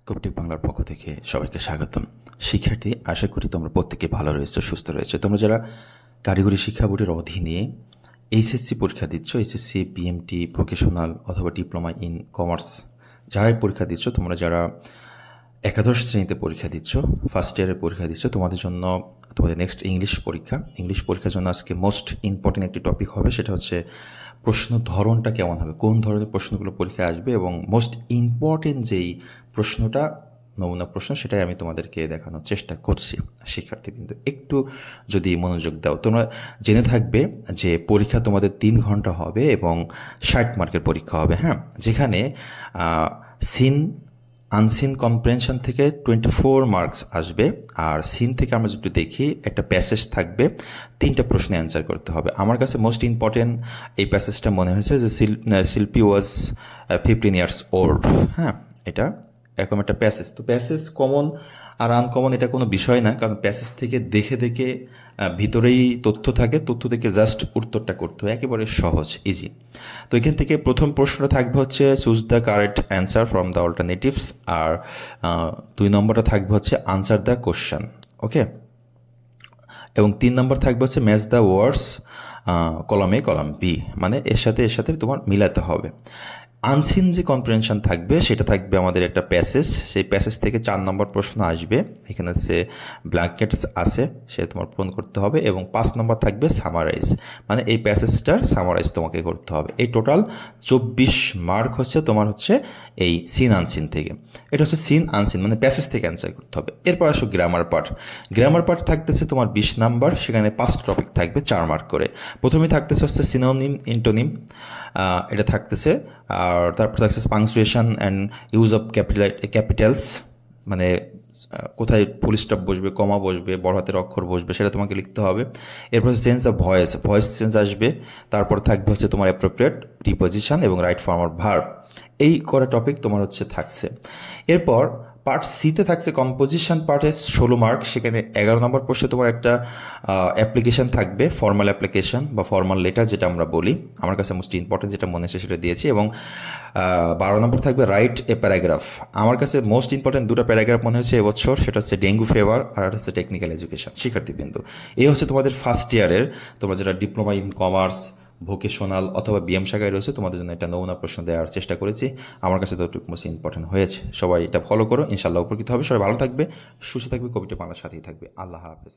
কবিটিক বাংলার পক্ষ থেকে সবাইকে স্বাগতম। শিক্ষার্থী, আশা করি তোমরা প্রত্যেকে ভালো রয়েছে, সুস্থ রয়েছে। তোমরা যারা কারিগরি শিক্ষা বোর্ডের অধীনে এইচএসসি পরীক্ষা দিচ্ছ, এইচএসসি, পিএমটি, ভোকেশনাল অথবা ডিপ্লোমা ইন কমার্স যারাই পরীক্ষা দিচ্ছ, তোমরা যারা একাদশ শ্রেণীতে পরীক্ষা দিচ্ছ, ফার্স্ট ইয়ারের পরীক্ষা দিচ্ছ, তোমাদের জন্য তোমাদের নেক্সট ইংলিশ পরীক্ষার জন্য আজকে মোস্ট ইম্পর্টেন্ট একটি টপিক হবে। সেটা হচ্ছে প্রশ্ন ধরনটা কেমন হবে, কোন ধরনের প্রশ্নগুলো পরীক্ষায় আসবে, এবং মোস্ট ইম্পর্টেন্ট যেই প্রশ্নটা, নমুনা প্রশ্ন, সেটাই আমি তোমাদেরকে দেখানোর চেষ্টা করছি। শিক্ষার্থীবৃন্দ, একটু যদি মনোযোগ দাও, তোমরা জেনে থাকবে যে পরীক্ষা তোমাদের 3 ঘন্টা হবে এবং 60 মার্কের পরীক্ষা হবে। হ্যাঁ, যেখানে আনসিন কম্প্রেনশন থেকে 24 মার্কস আসবে। আর সিন থেকে আমরা যদি দেখি, একটা প্যাসেজ থাকবে, 3টা প্রশ্নে অ্যান্সার করতে হবে। আমার কাছে মোস্ট ইম্পর্টেন্ট এই প্যাসেজটা মনে হয়েছে যে শিল্পী ওয়াজ 15 ইয়ার্স ওল্ড। হ্যাঁ, এটা এরকম একটা প্যাসেজ। তো প্যাসেজ কমন আর আনকমন এটা কোনো বিষয় না, কারণ প্যাসেজ থেকে দেখে দেখে ভিতরেই তথ্য থাকে, তথ্য থেকে জাস্ট উত্তরটা করতে হয়, একেবারে সহজ, ইজি। তো এখান থেকে প্রথম প্রশ্নটা থাকবে হচ্ছে choose the correct answer from the alternatives, আর 2 নম্বরটা থাকবে হচ্ছে আনসার দ্য কোশ্চেন। ওকে, এবং 3 নম্বর থাকবে হচ্ছে match the words column A column B, মানে এর সাথে তোমার মিলাতে হবে। আনসিন যে কম্প্রেনশন থাকবে সেটা থাকবে আমাদের একটা প্যাসেজ, সেই প্যাসেজ থেকে 4 নম্বর প্রশ্ন আসবে। এখানে সে ব্ল্যাঙ্কেটস আছে, সে তোমার পূরণ করতে হবে, এবং 5 নম্বর থাকবে সামারাইজ, মানে এই প্যাসেজটার সামারাইজ তোমাকে করতে হবে। এই টোটাল 24 মার্ক হচ্ছে তোমার হচ্ছে এই সিন আনসিন থেকে। এটা হচ্ছে সিন আনসিন, মানে প্যাসেজ থেকে অ্যান্সার করতে হবে। এরপর আসো গ্রামার পার্ট থাকতেছে তোমার 20 নাম্বার, সেখানে 5টা টপিক থাকবে 4 মার্ক করে। প্রথমে থাকতেছে হচ্ছে সিনোনিম, ইন্টোনিম, এটা থাকতেছে। আর তারপর থাকছে punctuation and use of Capitals, মানে কোথায় ফুল স্টপ বসবে, কমা বসবে, বড় হাতের অক্ষর বসবে, সেটা তোমাকে লিখতে হবে। এরপর চেঞ্জ অফ ভয়েস চেঞ্জ আসবে। তারপর থাকবে হচ্ছে তোমার অ্যাপ্রোপ্রিয়েট প্রিপোজিশন এবং রাইট ফর্ম অফ ভার্ব। এই কটা টপিক তোমার হচ্ছে থাকছে। এরপর পার্ট সিতে থাকছে কম্পোজিশন পার্টে 16 মার্ক, সেখানে 11 নম্বর প্রশ্নে তোমার একটা অ্যাপ্লিকেশন থাকবে, ফর্মাল অ্যাপ্লিকেশন বা ফর্মাল লেটার যেটা আমরা বলি। আমার কাছে মোস্ট ইম্পর্টেন্ট যেটা মনে হচ্ছে সেটা দিয়েছি। এবং 12 নম্বর থাকবে রাইট এ প্যারাগ্রাফ। আমার কাছে মোস্ট ইম্পর্টেন্ট 2টা প্যারাগ্রাফ মনে হচ্ছে এবছর, সেটা হচ্ছে ডেঙ্গু ফিভার আর হচ্ছে টেকনিক্যাল এডুকেশন। শিক্ষার্থীবৃন্দ, এই হচ্ছে তোমাদের ফার্স্ট ইয়ারের, তোমরা যারা ডিপ্লোমা ইন কমার্স, ভোকেশনাল অথবা বিএম শাখায় রয়েছে, তোমাদের জন্য একটা নমুনা প্রশ্ন দেওয়ার চেষ্টা করেছি। আমার কাছে ততটুকু মোস্ট ইম্পর্টেন্ট হয়েছে। সবাই এটা ফলো করো, ইনশাল্লাহ উপকৃত হবে। সবাই ভালো থাকবে, সুস্থ থাকবে, কবিটিক বাংলার সাথেই থাকবে। আল্লাহ হাফেজ।